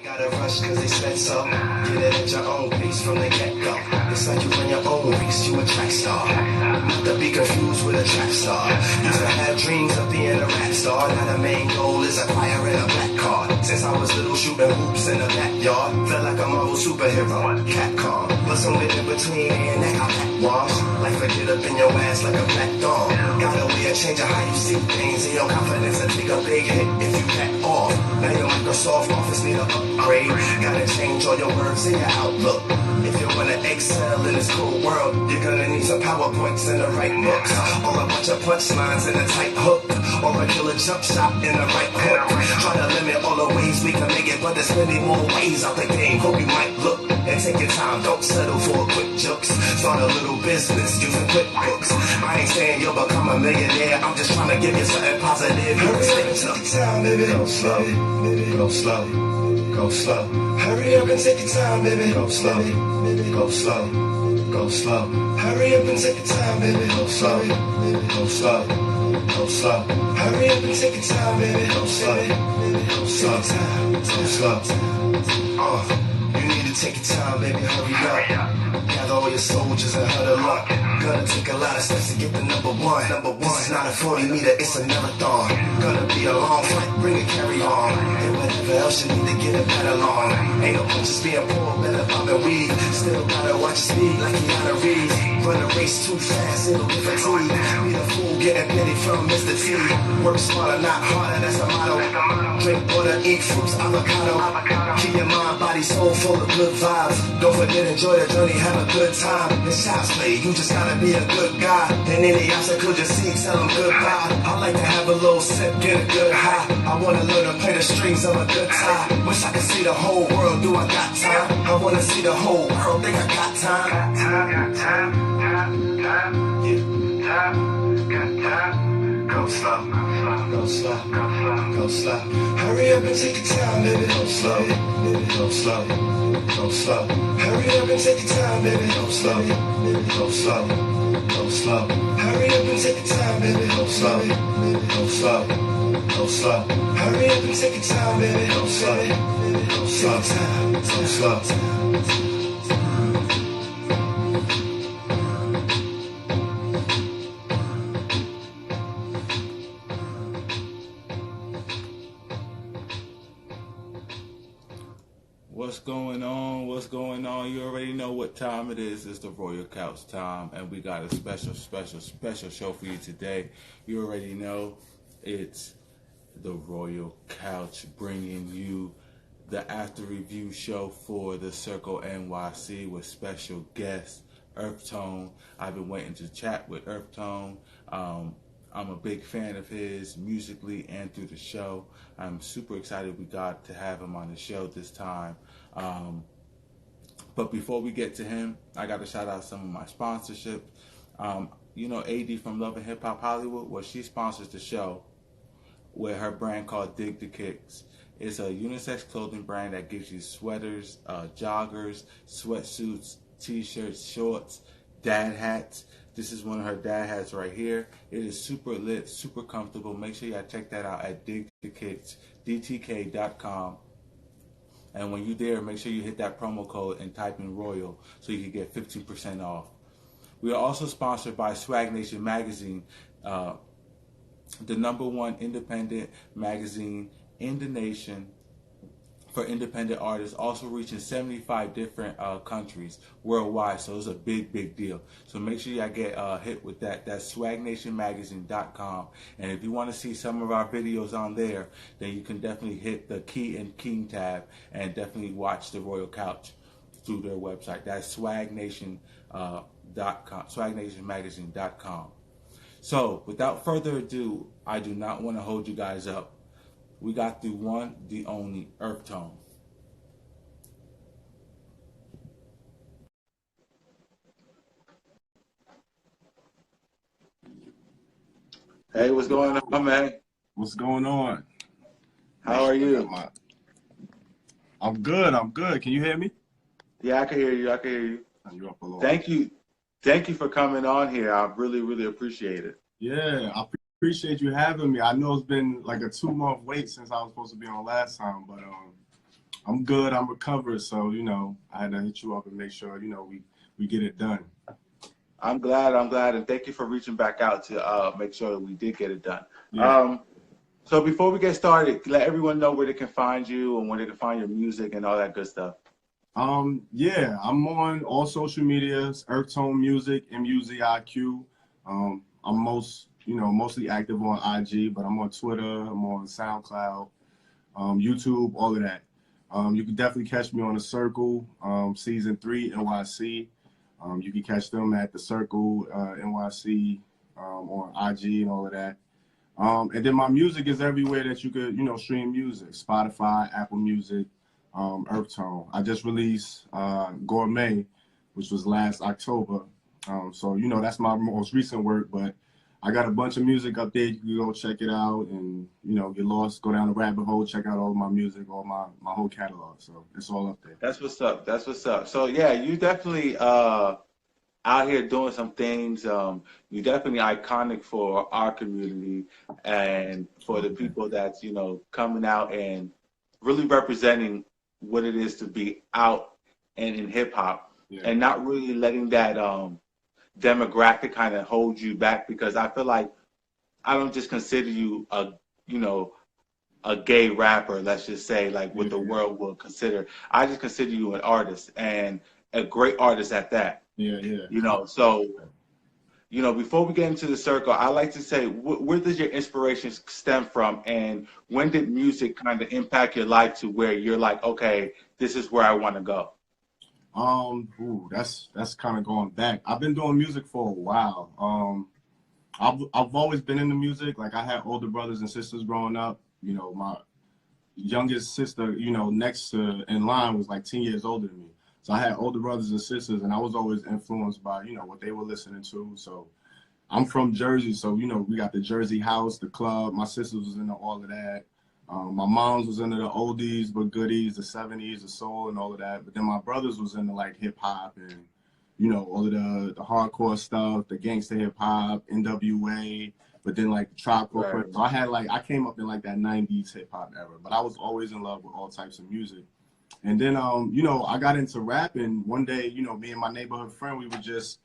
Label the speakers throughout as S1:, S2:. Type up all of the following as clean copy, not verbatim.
S1: Gotta rush cause they said so. Get it at your own pace from the get-go. It's like you run your own race, you a track star. Not to be confused with a trap star. Used to have dreams of being a rap star. Now the main goal is acquiring a black card. Since I was little shooting hoops in the backyard. Felt like a Marvel superhero, cat car. But somewhere in between and that I back wash. Life would get up in your ass like a black dog. Got a way of changing how you see things. And your confidence to take a big hit if you back off. Now your Microsoft Office need a upgrade. Gotta change all your words and your outlook. If you wanna excel in this cool world, you're gonna need some PowerPoints and the right books, or a bunch of punchlines and a tight hook, or a killer jump shot in the right hook. Try to limit all the ways we can make it, but there's many more ways out the game. Hope you might look and take your time. Don't settle for quick jokes. Start a little business using QuickBooks. I ain't saying you'll become a millionaire. I'm just trying to give you something positive. Hurry up and take your time, baby. Go slow, baby. Go slow. Go slow. Hurry up and take your time, baby. Go slow. Go slow. Go slow. Hurry up and take your time, baby. Go slow. Go slow. Go slow. Hurry up and take your time, baby. Go slow. Go slow. Go slow. You need to take your time, baby. Hurry up. Gather all your soldiers and huddle up. Gonna take a lot of steps to get the number one. This is not a 40-meter, it's a marathon. Gonna be a long fight, bring it, carry on. And whatever else you need to get it better along. Ain't no point just being poor, better pop and weed. Still gotta watch your speed like you gotta read. Run a race too fast, it'll be fatigue. Be the fool getting pity from Mr. T. Work smarter, not harder, that's the motto. Drink water, eat fruits, avocado. Keep your mind, body, soul full of good vibes. Don't forget, enjoy the journey, have a good time. It's child's play, you just gotta be a good guy. And any obstacle you see, tell them goodbye. I like to have a little sip, get a good high. I wanna learn to play the strings of a good time. Wish I could see the whole world, do I got time? I wanna see the whole world, think I got time. Got time. Go slow, go slow, go slow. Hurry up and take your time, baby. Go slow, go slow, go slow. Hurry up and take your time, baby. Go slow, go slow, go slow. Hurry up and take your time, baby. Go slow, go slow, go slow. Hurry up and take your time, baby. Go slow, go slow, go slow.
S2: What's going on? What's going on? You already know what time it is. It's the Royal Couch time, and we got a special show for you today. You already know it's the Royal Couch bringing you the after review show for the Circle NYC with special guest EARTHTONE. I've been waiting to chat with EARTHTONE. I'm a big fan of his musically and through the show. I'm super excited we got to have him on the show this time. But before we get to him, I got to shout out some of my sponsorships. You know AD from Love and Hip Hop Hollywood? Well, she sponsors the show with her brand called Dig the Kicks. It's a unisex clothing brand that gives you sweaters, joggers, sweatsuits, t-shirts, shorts, dad hats. This is one of her dad hats right here. It is super lit, super comfortable. Make sure y'all check that out at digthekicks.com. And when you're there, make sure you hit that promo code and type in Royal so you can get 15% off. We are also sponsored by Swag Nation Magazine, the #1 independent magazine in the nation for independent artists, also reaching 75 different countries worldwide. So it's a big deal. So make sure y'all get hit with that. That's swagnationmagazine.com. And if you want to see some of our videos on there, then you can definitely hit the Key and King tab and definitely watch the Royal Couch through their website. That's swagnation.com, swagnationmagazine.com. So without further ado, I do not want to hold you guys up. We got the one, the only EARTHTONE. Hey, what's going on, man?
S3: What's going on?
S2: How are you?
S3: I'm good. Can you hear me?
S2: Yeah, I can hear you.
S3: You're up a little.
S2: Thank you for coming on here. I really appreciate it.
S3: Yeah, I appreciate you having me. I know it's been like a 2-month wait since I was supposed to be on last time, but I'm good. I'm recovered. So, I had to hit you up and make sure, we get it done.
S2: I'm glad, and thank you for reaching back out to make sure that we did get it done.
S3: Yeah.
S2: So before we get started, let everyone know where they can find you and where they can find your music and all that good stuff.
S3: Yeah, I'm on all social medias, EARTHTONE Music, MUZIQ. I'm mostly active on IG, but I'm on Twitter, I'm on SoundCloud, YouTube, all of that. You can definitely catch me on The Circle, Season 3, NYC. You can catch them at The Circle, NYC, on IG and all of that. And then my music is everywhere that you could, stream music. Spotify, Apple Music, EARTHTONE. I just released Gourmet, which was last October. So, that's my most recent work, but I got a bunch of music up there. You can go check it out and, get lost, go down the rabbit hole, check out all of my music, all my whole catalog. So it's all up there.
S2: That's what's up. That's what's up. So yeah, you definitely out here doing some things. You're definitely iconic for our community and for the people that's, coming out and really representing what it is to be out and in hip hop, and not really letting that demographic kind of hold you back, because I feel like I don't just consider you a gay rapper, let's just say, like what the world will consider. I just consider you an artist, and a great artist at that. So, before we get into The Circle, I like to say, where does your inspiration stem from, and when did music kind of impact your life to where you're like, okay, this is where I want to go?
S3: That's kind of going back. I've been doing music for a while. I've always been into music. Like, I had older brothers and sisters growing up. My youngest sister, next in line was like 10 years older than me. So I had older brothers and sisters, and I was always influenced by, what they were listening to. So I'm from Jersey, so, we got the Jersey house, the club. My sisters was into all of that. My mom's was into the oldies but goodies, the 70s, the soul, and all of that. But then my brothers was into, like, hip-hop and, all of the hardcore stuff, the gangster hip-hop, NWA, but then, like, the Tribe Called Quest. So I came up in, like, that 90s hip-hop era. But I was always in love with all types of music. And then, I got into rapping one day. Me and my neighborhood friend, we were just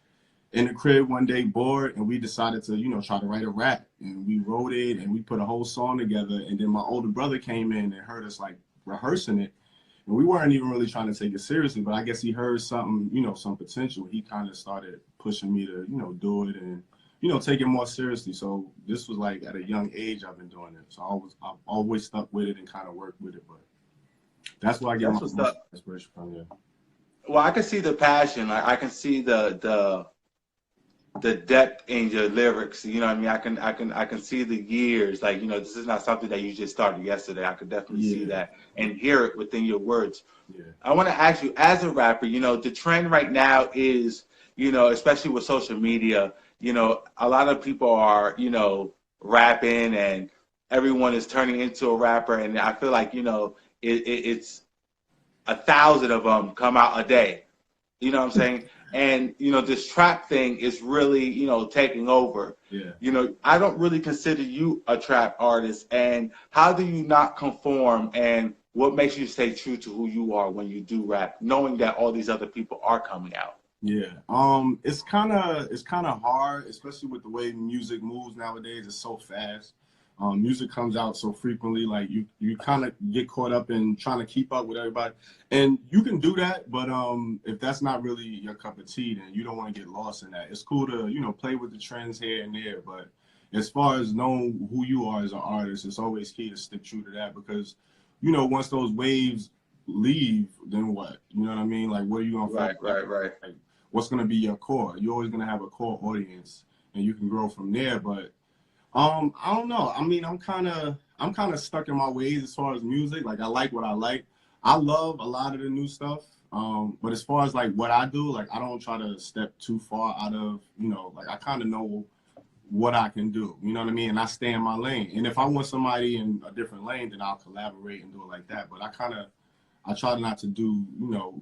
S3: in the crib one day bored, and we decided to, try to write a rap. And we wrote it, and we put a whole song together. And then my older brother came in and heard us, like, rehearsing it. And we weren't even really trying to take it seriously, but I guess he heard something, some potential. He kind of started pushing me to, do it and, take it more seriously. So this was, like, at a young age I've been doing it. So I've always stuck with it and kind of worked with it. But that's where I get my inspiration from. Yeah.
S2: Well, I can see the passion. I can see the depth in your lyrics. You know what I mean? I can see the years. Like, this is not something that you just started yesterday. I could definitely see that and hear it within your words. Yeah. I want to ask you, as a rapper, the trend right now is, especially with social media, a lot of people are, rapping, and everyone is turning into a rapper. And I feel like, it's 1,000 of them come out a day. You know what I'm saying? And, this trap thing is really, taking over. Yeah. I don't really consider you a trap artist. And how do you not conform? And what makes you stay true to who you are when you do rap, knowing that all these other people are coming out?
S3: Yeah. It's kind of hard, especially with the way music moves nowadays. It's so fast. Music comes out so frequently, like you kind of get caught up in trying to keep up with everybody, and you can do that, but if that's not really your cup of tea, then you don't want to get lost in that. It's cool to play with the trends here and there, but as far as knowing who you are as an artist, it's always key to stick true to that, because once those waves leave, then what? You know what I mean? Like, what are you gonna
S2: right.
S3: Like, what's gonna be your core? You're always gonna have a core audience, and you can grow from there, but I don't know. I mean, I'm kind of stuck in my ways as far as music. Like, I like what I like. I love a lot of the new stuff. But as far as, like, what I do, like, I don't try to step too far out of, like, I kind of know what I can do. You know what I mean? And I stay in my lane. And if I want somebody in a different lane, then I'll collaborate and do it like that. But I try not to do,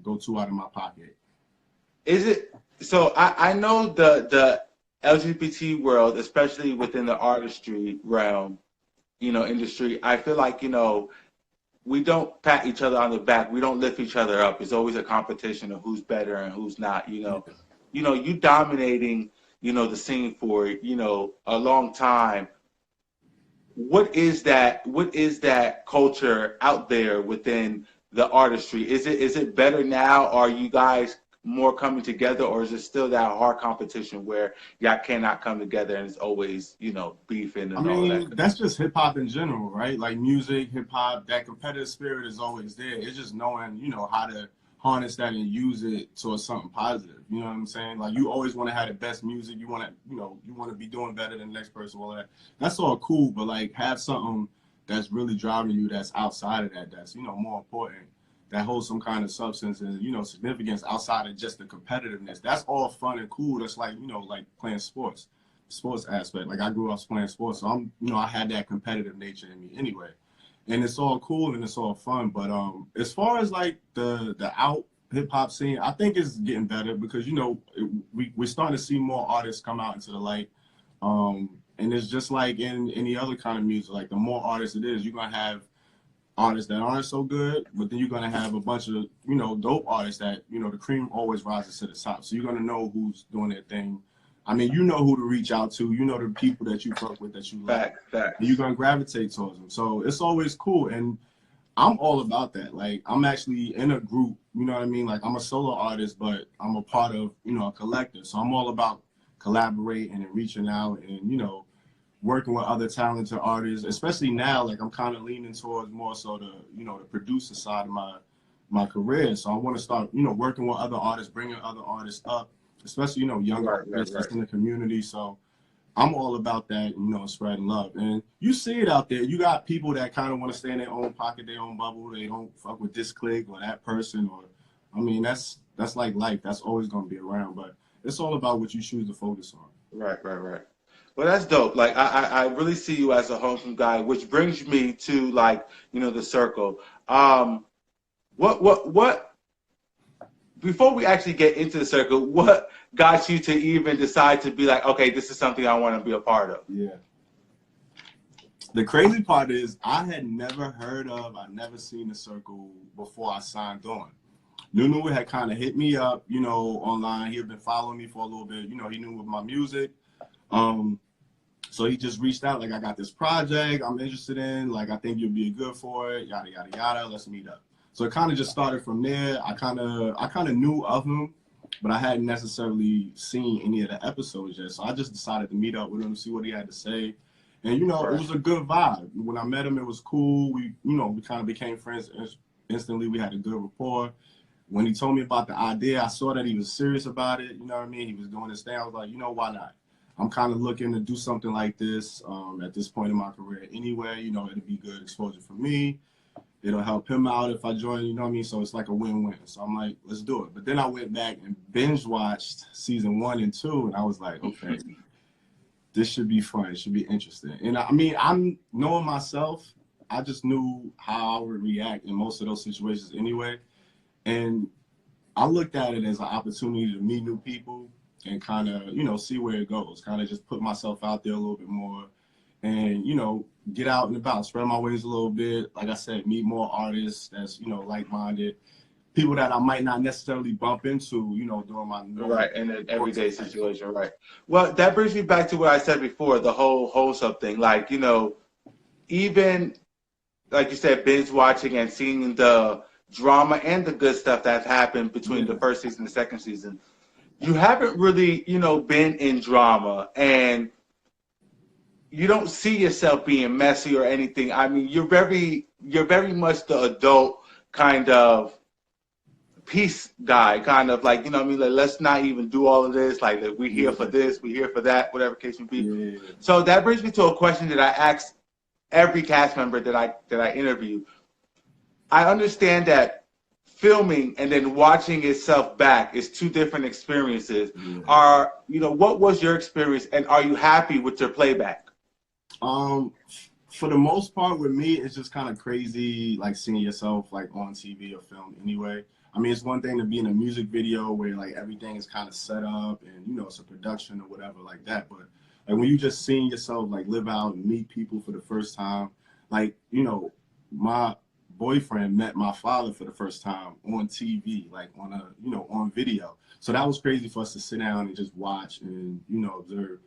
S3: go too out of my pocket.
S2: Is it? So I know the LGBT world, especially within the artistry realm, industry, I feel like, we don't pat each other on the back. We don't lift each other up. It's always a competition of who's better and who's not. You dominating, the scene for, a long time. What is that? What is that culture out there within the artistry? Is it better now? Are you guys more coming together, or is it still that hard competition where y'all cannot come together and it's always, beefing and all that?
S3: That's just hip hop in general, right? Like music, hip hop, that competitive spirit is always there. It's just knowing, how to harness that and use it towards something positive. You know what I'm saying? Like, you always want to have the best music. You want to, you want to be doing better than the next person. All that. That's all cool, but like, have something that's really driving you that's outside of that. That's, more important. That holds some kind of substance and, significance outside of just the competitiveness. That's all fun and cool. That's like, like playing sports aspect. Like, I grew up playing sports, so I'm, I had that competitive nature in me anyway. And it's all cool and it's all fun. But as far as like the out hip hop scene, I think it's getting better because, we're starting to see more artists come out into the light. And it's just like in any other kind of music, like the more artists it is, you're going to have artists that aren't so good, but then you're going to have a bunch of, dope artists that, the cream always rises to the top. So you're going to know who's doing their thing. I mean, you know who to reach out to. You know the people that you fuck with, that you like.
S2: Fact.
S3: And you're going to gravitate towards them. So it's always cool. And I'm all about that. Like, I'm actually in a group, you know what I mean? Like, I'm a solo artist, but I'm a part of, a collective. So I'm all about collaborating and reaching out and, working with other talented artists, especially now. Like, I'm kind of leaning towards more so the, the producer side of my career. So I want to start, working with other artists, bringing other artists up, especially, younger artists in the community. So I'm all about that, spreading love. And you see it out there. You got people that kind of want to stay in their own pocket, their own bubble. They don't fuck with this clique or that person. Or, that's like life. That's always going to be around. But it's all about what you choose to focus on.
S2: Right. Well, that's dope. Like, I really see you as a wholesome guy, which brings me to, like, the circle. What before we actually get into the circle, what got you to even decide to be like, okay, this is something I want to be a part of?
S3: Yeah. The crazy part is I had never seen the circle before I signed on. Nunu had kind of hit me up, online. He had been following me for a little bit. He knew with my music. So he just reached out, like, I got this project I'm interested in. Like, I think you'll be good for it, yada, yada, yada. Let's meet up. So it kind of just started from there. I kind of knew of him, but I hadn't necessarily seen any of the episodes yet. So I just decided to meet up with him, see what he had to say. And, it was a good vibe. When I met him, it was cool. We kind of became friends instantly. We had a good rapport. When he told me about the idea, I saw that he was serious about it. You know what I mean? He was doing his thing. I was like, why not? I'm kind of looking to do something like this at this point in my career anyway. It'll be good exposure for me. It'll help him out if I join, you know what I mean? So it's like a win-win. So I'm like, let's do it. But then I went back and binge-watched season 1 and 2, and I was like, okay, this should be fun. It should be interesting. And I'm knowing myself, I just knew how I would react in most of those situations anyway. And I looked at it as an opportunity to meet new people and kind of, see where it goes. Kind of just put myself out there a little bit more and, get out and about, spread my wings a little bit. Like I said, meet more artists that's, like-minded. People that I might not necessarily bump into, during my
S2: right in an everyday situation, right? Well, that brings me back to what I said before, the whole wholesome thing. Like, even like you said, binge watching and seeing the drama and the good stuff that's happened between the first season and the second season. You haven't really, been in drama, and you don't see yourself being messy or anything. I mean, you're very much the adult kind of peace guy, kind of like, like, let's not even do all of this. Like, we're here for this, we're here for that, whatever case may be. Yeah. So that brings me to a question that I ask every cast member that I interview. I understand that filming and then watching itself back is two different experiences. Yeah. What was your experience, and are you happy with your playback?
S3: For the most part, with me, it's just kind of crazy, like seeing yourself like on TV or film anyway. I mean, it's one thing to be in a music video where like everything is kind of set up and, it's a production or whatever like that. But like when you just seeing yourself like live out and meet people for the first time, like, my boyfriend met my father for the first time on TV, like on a, you know, on video. So that was crazy for us to sit down and just watch and, you know, observe.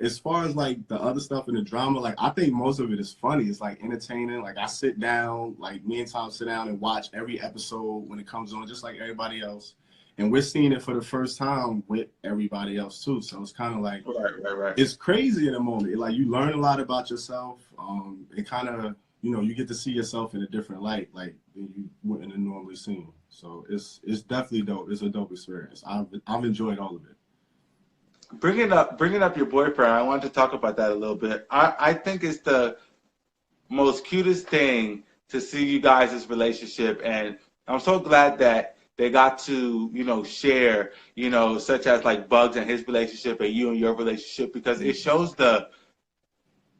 S3: As far as like the other stuff in the drama, like I think most of it is funny. It's like entertaining. Like I sit down, like me and Tom sit down and watch every episode when it comes on, just like everybody else. And we're seeing it for the first time with everybody else too. So it's kind of like,
S2: right.
S3: It's crazy in a moment. Like you learn a lot about yourself. It kind of, you know, you get to see yourself in a different light, like than you wouldn't have normally seen. So it's definitely dope. It's a dope experience. I've enjoyed all of it.
S2: Bringing up your boyfriend, I wanted to talk about that a little bit. I think it's the most cutest thing to see you guys' relationship, and I'm so glad that they got to, you know, share, you know, such as like Bugs and his relationship and you and your relationship, because it shows the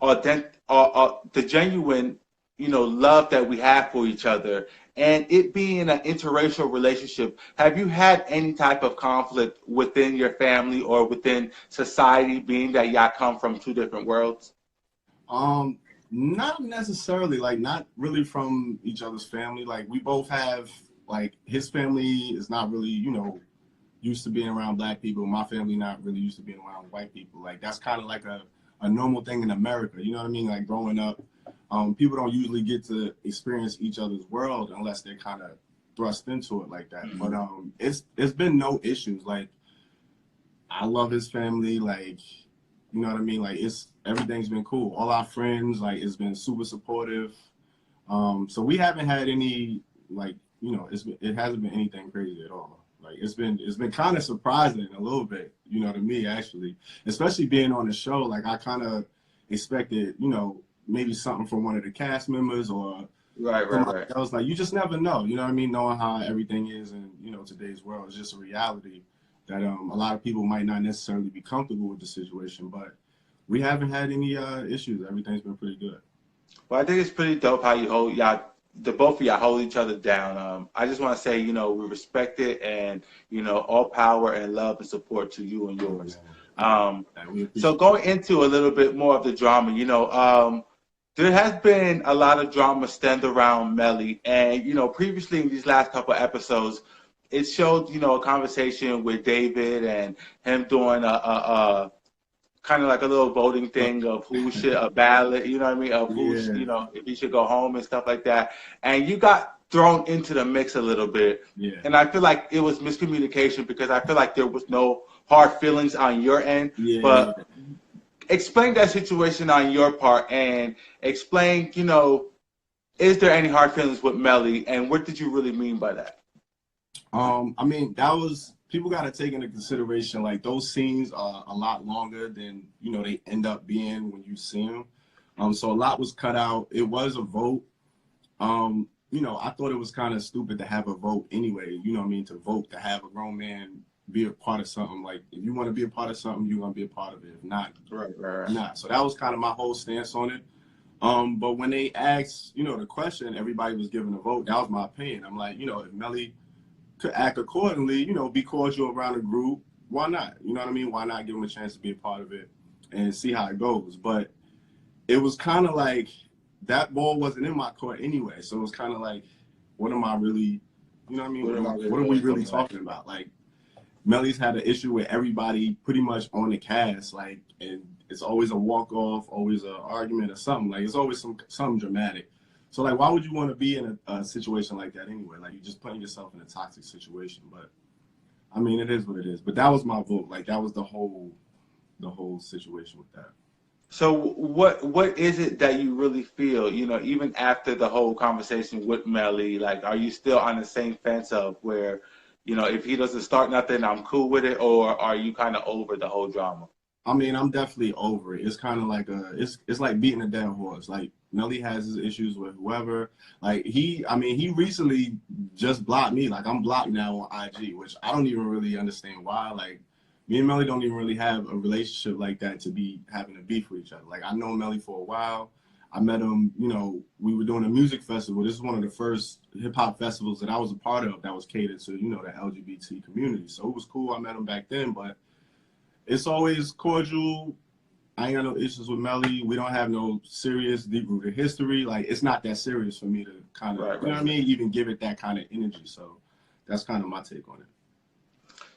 S2: the genuine, you know, love that we have for each other. And it being an interracial relationship, have you had any type of conflict within your family or within society, being that y'all come from two different worlds?
S3: Not necessarily, like not really from each other's family. Like we both have, like his family is not really, you know, used to being around black people. My family not really used to being around white people. Like that's kind of like a normal thing in America. You know what I mean? Like growing up, people don't usually get to experience each other's world unless they're kind of thrust into it like that.
S2: Mm-hmm.
S3: But it's been no issues. Like I love his family. Like, you know what I mean? Like everything's been cool. All our friends, like it's been super supportive. So we haven't had any, like, you know, it hasn't been anything crazy at all. Like it's been kind of surprising a little bit, you know, to me actually, especially being on the show. Like I kind of expected, you know, maybe something from one of the cast members or
S2: right.
S3: else. Like you just never know, you know what I mean? Knowing how everything is in, you know, today's world is just a reality that a lot of people might not necessarily be comfortable with the situation, but we haven't had any issues. Everything's been pretty good.
S2: Well, I think it's pretty dope how you hold the both of y'all hold each other down. I just want to say, you know, we respect it, and you know, all power and love and support to you and yours. So going into a little bit more of the drama, you know, there has been a lot of drama stemmed around Melly, and you know, previously in these last couple of episodes, it showed, you know, a conversation with David and him doing a kind of like a little voting thing of who should a ballot, you know what I mean, of who should, you know, if he should go home and stuff like that. And you got thrown into the mix a little bit.
S3: Yeah.
S2: And I feel like it was miscommunication because I feel like there was no hard feelings on your end.
S3: Yeah.
S2: But explain that situation on your part and explain, you know, is there any hard feelings with Melly and what did you really mean by that?
S3: I mean, that was, people got to take into consideration, like those scenes are a lot longer than, you know, they end up being when you see them. So a lot was cut out. It was a vote. You know, I thought it was kind of stupid to have a vote anyway, you know what I mean, to vote, to have a grown man be a part of something. Like, if you want to be a part of something, you're going to be a part of it. If not, not. So that was kind of my whole stance on it. But when they asked, you know, the question, everybody was giving a vote. That was my opinion. I'm like, you know, if Melly could act accordingly, you know, be cordial around the group, why not? You know what I mean? Why not give him a chance to be a part of it and see how it goes? But it was kind of like that ball wasn't in my court anyway. So it was kind of like, what am I really, you know what I mean? What are we really talking about? Like, Melly's had an issue with everybody pretty much on the cast, like, and it's always a walk-off, always an argument or something. Like, it's always something dramatic. So, like, why would you want to be in a situation like that anyway? Like, you're just putting yourself in a toxic situation. But, I mean, it is what it is. But that was my vote. Like, that was the whole situation with that.
S2: So what is it that you really feel, you know, even after the whole conversation with Melly? Like, are you still on the same fence of where, you know, if he doesn't start nothing, I'm cool with it, or are you kind of over the whole drama?
S3: I mean, I'm definitely over it. It's kind of like it's like beating a dead horse. Like, Melly has his issues with whoever. Like, he recently just blocked me. Like, I'm blocked now on IG, which I don't even really understand why. Like, me and Melly don't even really have a relationship like that to be having a beef with each other. Like, I know Melly for a while. I met him, you know, we were doing a music festival. This is one of the first hip-hop festivals that I was a part of that was catered to, you know, the LGBT community. So it was cool. I met him back then, but it's always cordial, I ain't got no issues with Melly. We don't have no serious deep-rooted history. Like, it's not that serious for me to kind of, you know what I mean, even give it that kind of energy. So that's kind of my take on it.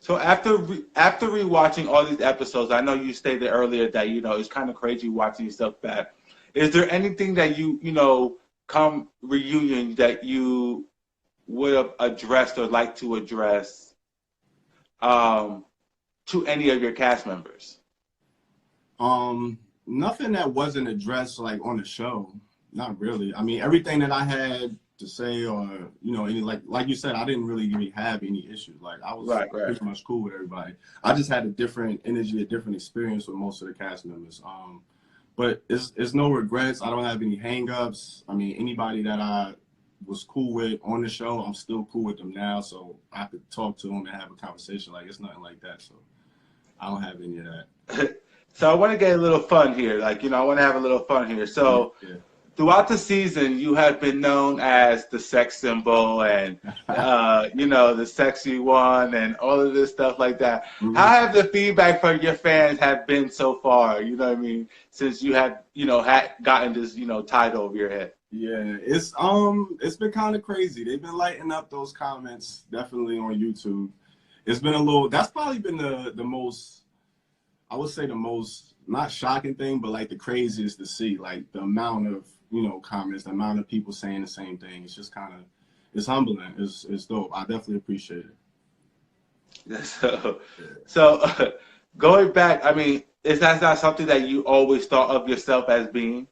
S2: So after rewatching all these episodes, I know you stated earlier that, you know, it's kind of crazy watching yourself back. Is there anything that you know, come reunion that you would have addressed or like to address to any of your cast members?
S3: Nothing that wasn't addressed like on the show. Not really. I mean, everything that I had to say, or you know, any like you said, I didn't really have any issues. Like I was pretty much cool with everybody. I just had a different energy, a different experience with most of the cast members. But it's no regrets. I don't have any hangups. I mean, anybody that I was cool with on the show, I'm still cool with them now. So I could talk to them and have a conversation. Like it's nothing like that. So I don't have any of that.
S2: So I want to get a little fun here. Like, you know, I want to have a little fun here. So throughout the season, you have been known as the sex symbol and, you know, the sexy one and all of this stuff like that. Mm-hmm. How have the feedback from your fans have been so far, you know what I mean, since you had, you know, had gotten this, you know, title over your head?
S3: Yeah, it's been kind of crazy. They've been lighting up those comments, definitely on YouTube. It's been a little, that's probably been the most, I would say the most, not shocking thing, but like the craziest to see, like the amount of, you know, comments, the amount of people saying the same thing. It's just kind of, it's humbling. It's dope. I definitely appreciate
S2: it. So going back, I mean, is that not something that you always thought of yourself as being?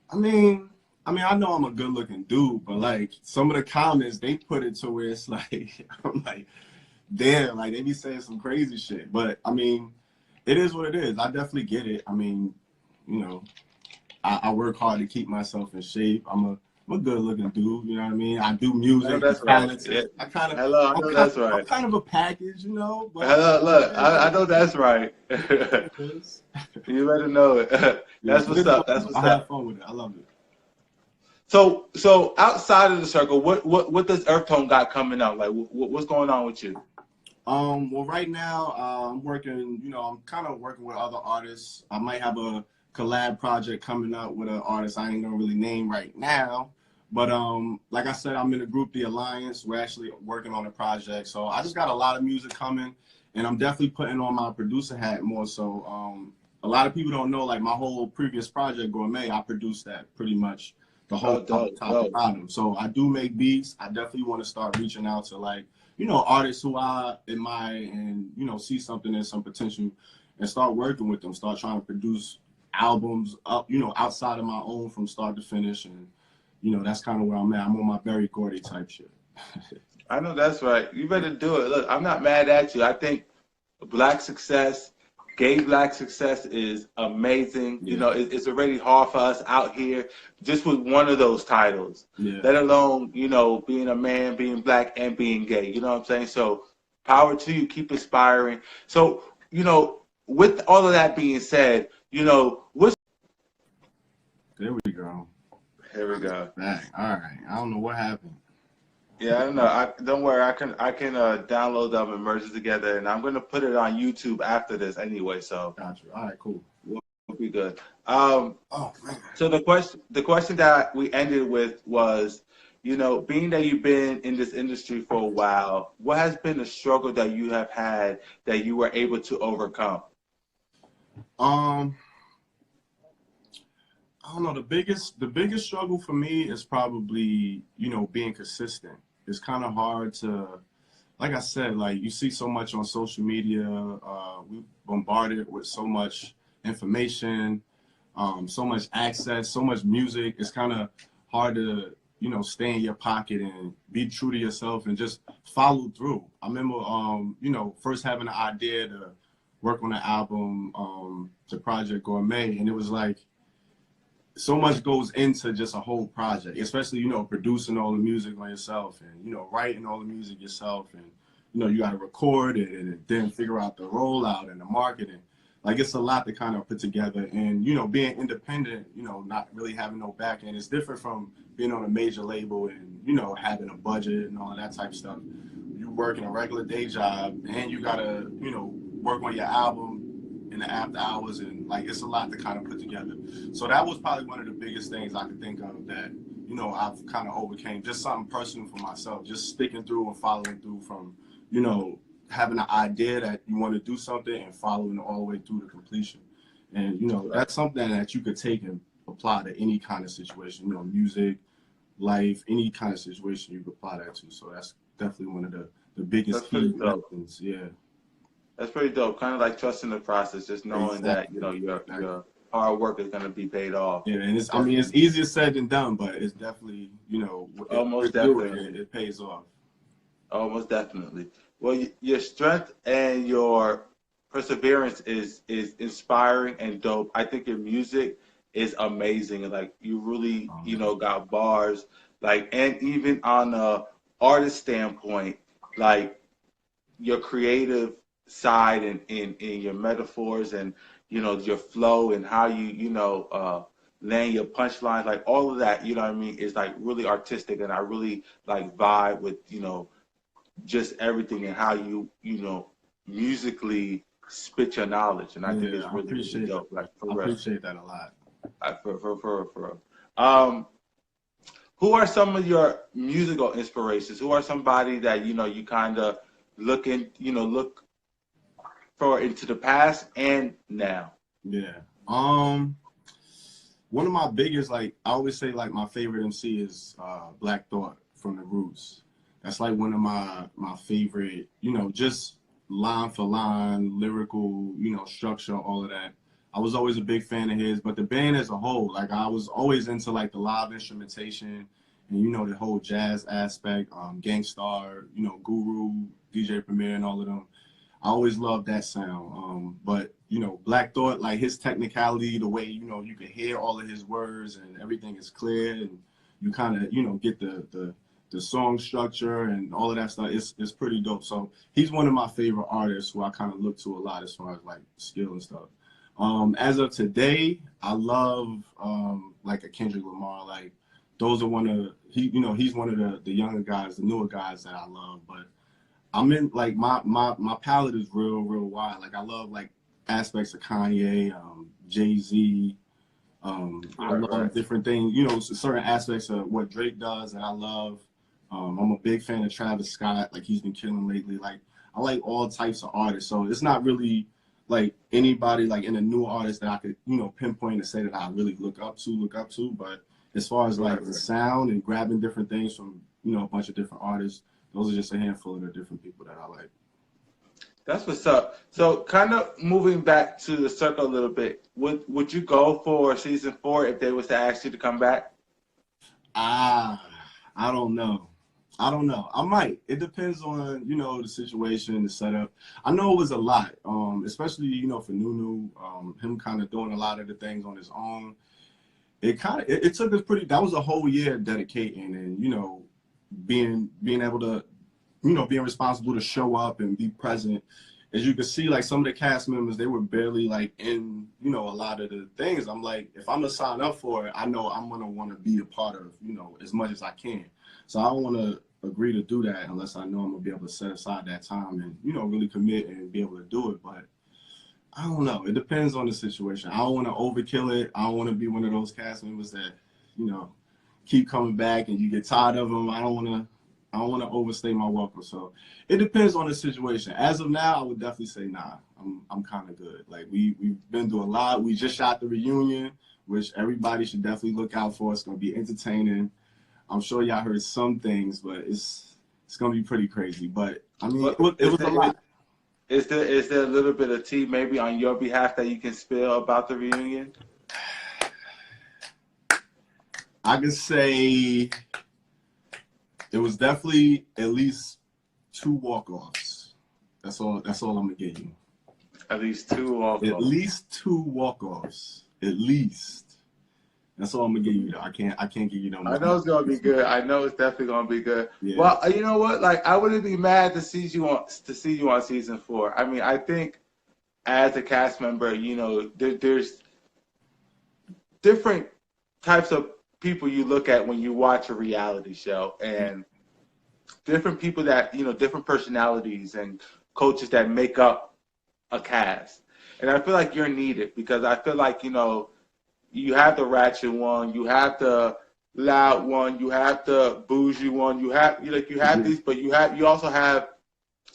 S3: I mean, I know I'm a good looking dude, but like some of the comments, they put it to where it's like, I'm like, damn, like they be saying some crazy shit. But I mean, it is what it is. I definitely get it. I mean, you know, I work hard to keep myself in shape. I'm a good looking dude, you know what I mean? I do music.
S2: No, that's right. Yeah.
S3: I kind of,
S2: that's right.
S3: I'm kind of a package, you know. But
S2: look, I know that's right. You better know it. That's what's up. That's what's up.
S3: I have fun with it. I love it.
S2: So outside of the circle, what does EARTHTONE got coming up? Like, what's going on with you?
S3: Well, right now, I'm working, you know, I'm kind of working with other artists. I might have a collab project coming up with an artist I ain't gonna really name right now. But like I said, I'm in the group, The Alliance. We're actually working on a project. So I just got a lot of music coming, and I'm definitely putting on my producer hat more so. A lot of people don't know, like my whole previous project, Gourmet, I produced that pretty much the whole top to bottom. So I do make beats. I definitely want to start reaching out to, like, you know, artists who I admire and, you know, see something and some potential and start working with them, start trying to produce albums up, you know, outside of my own from start to finish. And, you know, that's kind of where I'm at. I'm on my Berry Gordy type shit.
S2: I know that's right. You better do it. Look, I'm not mad at you. I think Black success, gay Black success is amazing. Yeah. You know, it's already hard for us out here just with one of those titles, let alone, you know, being a man, being Black, and being gay. You know what I'm saying? So power to you. Keep inspiring. So, you know, with all of that being said, you know,
S3: there we go.
S2: Here we go.
S3: Dang. All right. I don't know what happened.
S2: Yeah, I don't know. Don't worry. I can download them and merge it together, and I'm gonna put it on YouTube after this anyway. So.
S3: Gotcha. All right. Cool.
S2: We'll be good.
S3: Oh man.
S2: So the question that we ended with was, you know, being that you've been in this industry for a while, what has been the struggle that you have had that you were able to overcome?
S3: I don't know. The biggest struggle for me is probably, you know, being consistent. It's kind of hard to, like I said, like you see so much on social media. We bombarded with so much information, so much access, so much music. It's kind of hard to, you know, stay in your pocket and be true to yourself and just follow through. I remember, you know, first having the idea to work on the album, the project Gourmet, and it was like, so much goes into just a whole project, especially, you know, producing all the music on yourself and, you know, writing all the music yourself. And, you know, you got to record it and then figure out the rollout and the marketing. Like, it's a lot to kind of put together. And, you know, being independent, you know, not really having no back end, it's different from being on a major label and, you know, having a budget and all that type of stuff. You work in a regular day job and you got to, you know, work on your album in the after hours, and like it's a lot to kind of put together. So that was probably one of the biggest things I could think of that, you know, I've kind of overcame. Just something personal for myself, just sticking through and following through from, you know, having an idea that you want to do something and following it all the way through to completion. And, you know, that's something that you could take and apply to any kind of situation, you know, music, life, any kind of situation you could apply that to. So that's definitely one of the biggest key lessons. Yeah.
S2: That's pretty dope. Kind of like trusting the process, just knowing that, you know, your hard work is going to be paid off.
S3: Yeah, and I mean, it's easier said than done, but it's definitely, you know,
S2: almost definitely
S3: it pays off.
S2: Almost definitely. Well, your strength and your perseverance is inspiring and dope. I think your music is amazing. Like you really, you know, got bars. Like, and even on a artist standpoint, like your creative side and in your metaphors and, you know, your flow and how you know, laying your punchlines, like all of that, you know what I mean, is like really artistic, and I really like vibe with, you know, just everything and how you know, musically spit your knowledge, and I think it's really, really dope. Like for real.
S3: I appreciate that a lot.
S2: For who are some of your musical inspirations? Who are somebody that, you know, you kind of look for into the past and now?
S3: Yeah. One of my biggest, like I always say, like my favorite MC is Black Thought from the Roots. That's like one of my favorite, you know, just line for line, lyrical, you know, structure, all of that. I was always a big fan of his, but the band as a whole, like I was always into like the live instrumentation and, you know, the whole jazz aspect, Gangstar, you know, Guru, DJ Premier and all of them. I always loved that sound. But, you know, Black Thought, like his technicality, the way, you know, you can hear all of his words and everything is clear and you kind of, you know, get the song structure and all of that stuff. It's pretty dope. So he's one of my favorite artists who I kind of look to a lot as far as like skill and stuff. As of today, I love like a Kendrick Lamar. Like those are he's one of the younger guys, the newer guys that I love. But I'm in like my palette is real wide. Like I love like aspects of Kanye, Jay-Z. I love different things, you know, certain aspects of what Drake does that I love. I'm a big fan of Travis Scott. Like he's been killing lately. Like I like all types of artists. So it's not really like anybody like in a new artist that I could, you know, pinpoint and say that I really look up to. But as far as like the sound and grabbing different things from, you know, a bunch of different artists, those are just a handful of the different people that I like.
S2: That's what's up. So kind of moving back to the circle a little bit, would you go for season 4 if they was to ask you to come back?
S3: I don't know. I might. It depends on, you know, the situation, the setup. I know it was a lot, especially, you know, for Nunu, him kind of doing a lot of the things on his own. It took us that was a whole year dedicating and, you know, being able to, you know, being responsible to show up and be present. As you can see, like some of the cast members, they were barely like in, you know, a lot of the things. I'm like, if I'm gonna sign up for it, I know I'm gonna want to be a part of, you know, as much as I can. So I don't want to agree to do that unless I know I'm gonna be able to set aside that time and, you know, really commit and be able to do it. But I don't know. It depends on the situation. I don't want to overkill it. I don't want to be one of those cast members that, you know, keep coming back and you get tired of them. I don't want to overstay my welcome. So it depends on the situation. As of now, I would definitely say nah. I'm kind of good. Like we've been through a lot. We just shot the reunion, which everybody should definitely look out for. It's gonna be entertaining. I'm sure y'all heard some things, but it's gonna be pretty crazy. But I mean, it was a lot.
S2: Is there a little bit of tea maybe on your behalf that you can spill about the reunion?
S3: I can say it was definitely at least 2 walk-offs. That's all I'm gonna give you.
S2: At least 2 walk-offs.
S3: At least 2 walk-offs. At least. That's all I'm gonna give you though. I can't give you no more.
S2: I know it's gonna be good. I know it's definitely gonna be good.
S3: Yeah.
S2: Well, you know what? Like I wouldn't be mad to see you on season 4. I mean, I think as a cast member, you know, there's different types of people you look at when you watch a reality show, and different people that, you know, different personalities and coaches that make up a cast. And I feel like you're needed because I feel like, you know, you have the ratchet one, you have the loud one, you have the bougie one, you have you have these, but you also have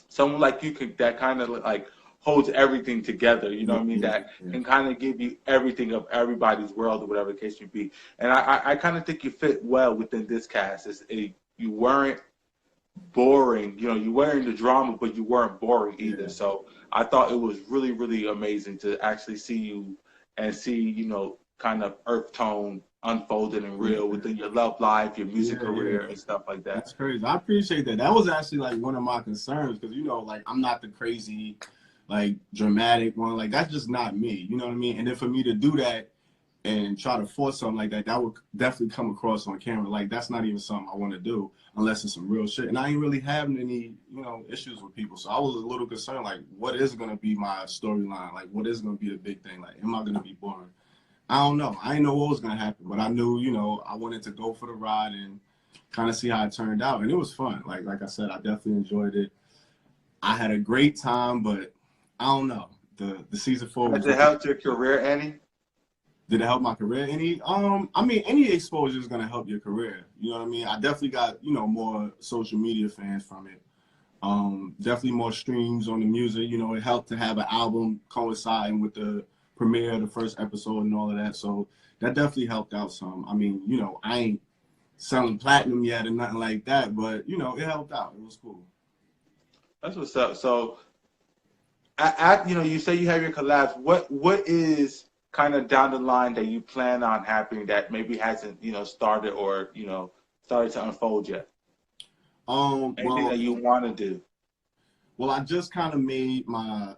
S2: someone like you that kind of like holds everything together. You know what I mean? That can kind of give you everything of everybody's world or whatever the case may be. And I kind of think you fit well within this cast. You weren't boring. You know, you were in the drama, but you weren't boring either. So I thought it was really, really amazing to actually see you and see, you know, kind of earth tone unfolded and real within your love life, your music career, and stuff like that.
S3: That's crazy. I appreciate that. That was actually like one of my concerns because, you know, like I'm not the crazy, like dramatic one. Like that's just not me. You know what I mean? And then for me to do that and try to force something like that, that would definitely come across on camera. Like that's not even something I want to do unless it's some real shit. And I ain't really having any, you know, issues with people. So I was a little concerned, like, what is going to be my storyline? Like, what is going to be the big thing? Like, am I going to be boring? I don't know. I didn't know what was going to happen, but I knew, you know, I wanted to go for the ride and kind of see how it turned out. And it was fun. Like I said, I definitely enjoyed it. I had a great time, but I don't know. The season 4
S2: Has it helped your career any?
S3: Did it help my career any? I mean, any exposure is gonna help your career. You know what I mean? I definitely got, you know, more social media fans from it. Definitely more streams on the music. You know, it helped to have an album coinciding with the premiere of the first episode and all of that. So that definitely helped out some. I mean, you know, I ain't selling platinum yet or nothing like that, but you know, it helped out. It was cool.
S2: That's what's up. So, you know, you say you have your collabs. What is kind of down the line that you plan on happening that maybe hasn't, you know, started or, you know, started to unfold yet? Anything that you want to do?
S3: Well, I just kind of made my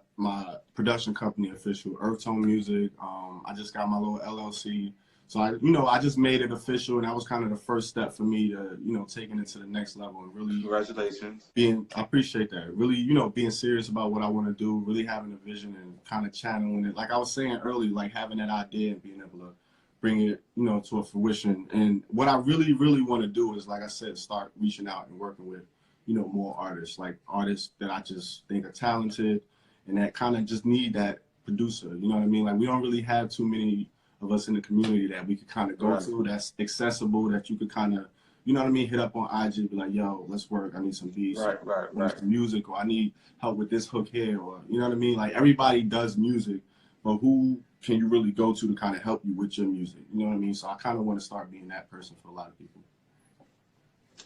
S3: production company official, EARTHTONE Music. I just got my little LLC. So I just made it official, and that was kind of the first step for me to, you know, taking it to the next level and really.
S2: Congratulations.
S3: I appreciate that. Really, you know, being serious about what I want to do, really having a vision and kind of channeling it. Like I was saying earlier, like having that idea and being able to bring it, you know, to a fruition. And what I really, really want to do is, like I said, start reaching out and working with, you know, more artists, like artists that I just think are talented and that kind of just need that producer. You know what I mean? Like we don't really have too many of us in the community that we could kind of go to that's accessible, that you could kind of, you know what I mean, hit up on IG, be like, yo, let's work. I need some beats.
S2: Right.
S3: I need some music, or I need help with this hook here, or, you know what I mean? Like everybody does music, but who can you really go to kind of help you with your music? You know what I mean? So I kind of want to start being that person for a lot of people.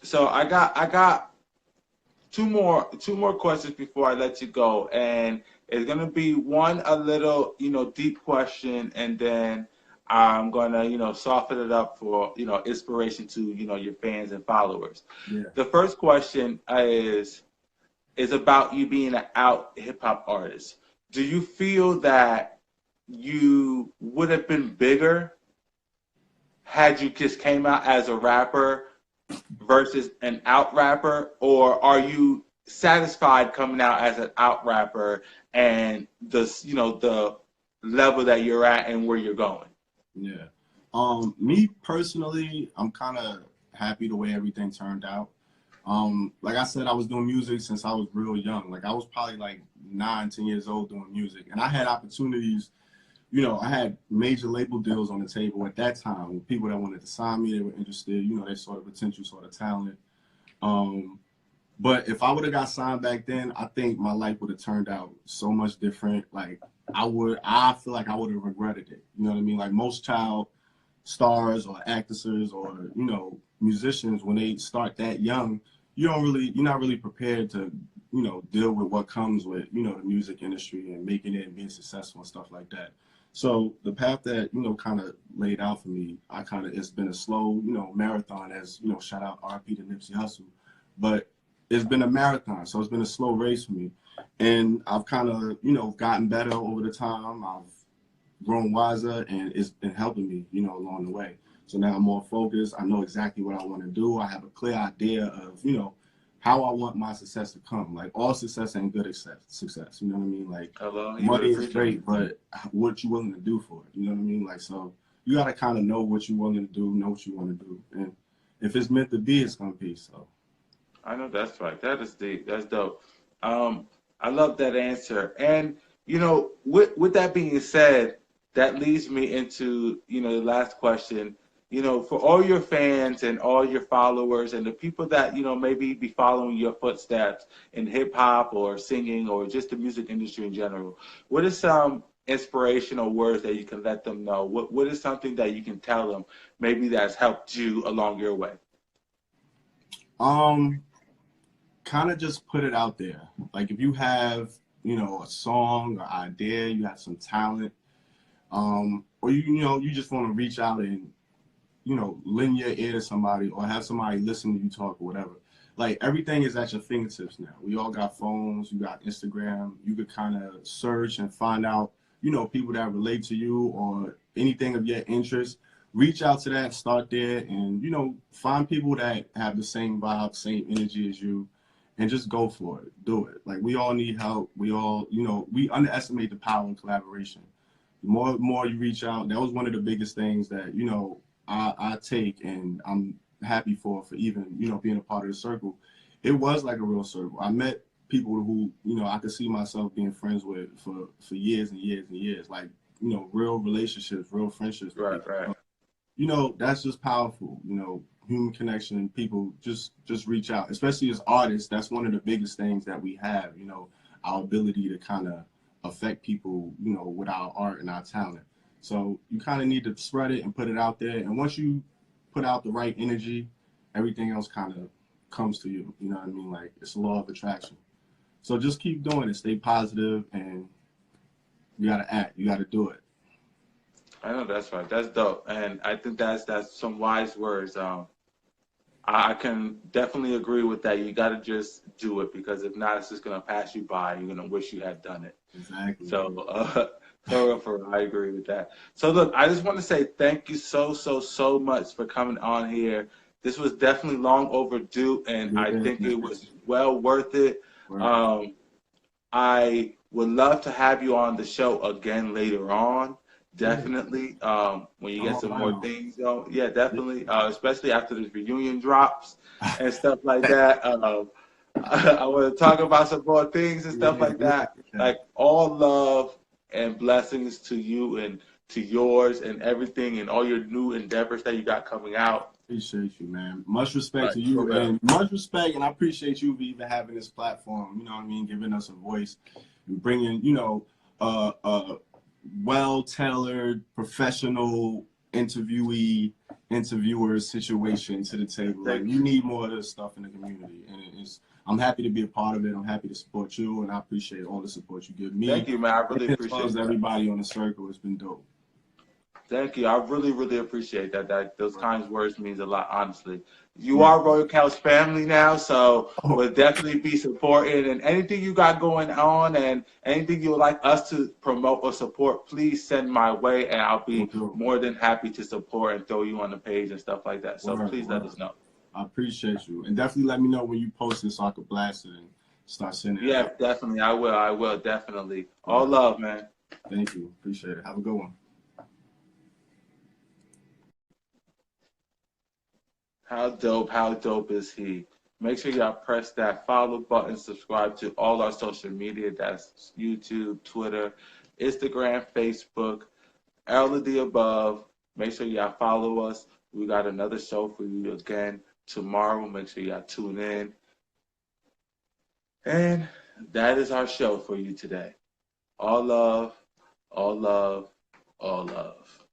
S2: So I got two more questions before I let you go, and it's gonna be one a little, you know, deep question, and then I'm gonna, you know, soften it up for, you know, inspiration to, you know, your fans and followers.
S3: Yeah.
S2: The first question is about you being an out hip hop artist. Do you feel that you would have been bigger had you just came out as a rapper versus an out rapper, or are you satisfied coming out as an out rapper and the level that you're at and where you're going?
S3: Yeah. Me personally, I'm kind of happy the way everything turned out. Like I said, I was doing music since I was real young. Like I was probably like 9, 10 years old doing music, and I had opportunities. You know, I had major label deals on the table at that time with people that wanted to sign me. They were interested. You know, they saw the potential, saw the talent. But if I would have got signed back then, I think my life would have turned out so much different. Like I feel like I would have regretted it. You know what I mean? Like most child stars or actresses or, you know, musicians, when they start that young, you're not really prepared to, you know, deal with what comes with, you know, the music industry and making it and being successful and stuff like that. So the path that, you know, kind of laid out for me, it's been a slow, you know, marathon, as, you know, shout out RP to Nipsey Hussle. But it's been a marathon, so it's been a slow race for me. And I've kind of, you know, gotten better over the time. I've grown wiser, and it's been helping me, you know, along the way. So now I'm more focused. I know exactly what I want to do. I have a clear idea of, you know, how I want my success to come. Like all success ain't good success. You know what I mean? Like money is great, but what you willing to do for it? You know what I mean? Like, so you got to kind of know what you're willing to do, know what you want to do. And if it's meant to be, it's going to be. So
S2: I know that's right. That is deep. That's dope. I love that answer. And with that being said, that leads me into, the last question. For all your fans and all your followers and the people that, maybe be following your footsteps in hip hop or singing or just the music industry in general, what are some inspirational words that you can let them know? What is something that you can tell them maybe that's helped you along your way?
S3: Kind of just put it out there. Like if you have, a song or idea, you have some talent, or you just want to reach out and, lend your ear to somebody or have somebody listen to you talk or whatever. Like everything is at your fingertips now. We all got phones, you got Instagram, you could kind of search and find out, people that relate to you or anything of your interest. Reach out to that, start there, and, find people that have the same vibe, same energy as you, and just go for it. Do it. Like we all need help. We all, we underestimate the power of collaboration. The more you reach out, that was one of the biggest things that, I take and I'm happy for even, being a part of the circle. It was like a real circle. I met people who, I could see myself being friends with for years and years and years. Like, real relationships, real friendships.
S2: Right, right.
S3: That's just powerful, human connection, and people just reach out, especially as artists. That's one of the biggest things that we have, our ability to kind of affect people, with our art and our talent. So you kind of need to spread it and put it out there. And once you put out the right energy, everything else kind of comes to you. You know what I mean? Like it's a law of attraction. So just keep doing it. Stay positive, and you got to act. You got to do it.
S2: I know that's right. That's dope, and I think that's some wise words. I can definitely agree with that. You got to just do it because if not, it's just gonna pass you by. You're gonna wish you had done it.
S3: Exactly.
S2: So, for real, I agree with that. So, look, I just want to say thank you so much for coming on here. This was definitely long overdue, and I think it was well worth it. I would love to have you on the show again later on. Definitely, when you get some more things, yeah, definitely, especially after this reunion drops and stuff like that. I want to talk about some more things and stuff like that. Like all love and blessings to you and to yours and everything and all your new endeavors that you got coming out.
S3: Appreciate you, man. Much respect to you, and much respect, and I appreciate you for even having this platform. You know what I mean, giving us a voice, and bringing well-tailored, professional interviewer situation to the table. Like you need more of this stuff in the community, and I'm happy to be a part of it. I'm happy to support you, and I appreciate all the support you give me.
S2: Thank you, man. I really appreciate it.
S3: Everybody on the circle. It's been dope.
S2: Thank you. I really appreciate that. Those kind words means a lot, honestly. You are Royal Couch family now, so we'll definitely be supporting. And anything you got going on and anything you would like us to promote or support, please send my way, and I'll be more than happy to support and throw you on the page and stuff like that. So please let us know.
S3: I appreciate you. And definitely let me know when you post it so I can blast it and start sending it.
S2: Yeah, definitely. I will, definitely. All love, man.
S3: Thank you. Appreciate it. Have a good one.
S2: How dope is he? Make sure y'all press that follow button, subscribe to all our social media. That's YouTube, Twitter, Instagram, Facebook, all of the above. Make sure y'all follow us. We got another show for you again tomorrow. Make sure y'all tune in. And that is our show for you today. All love, all love, all love.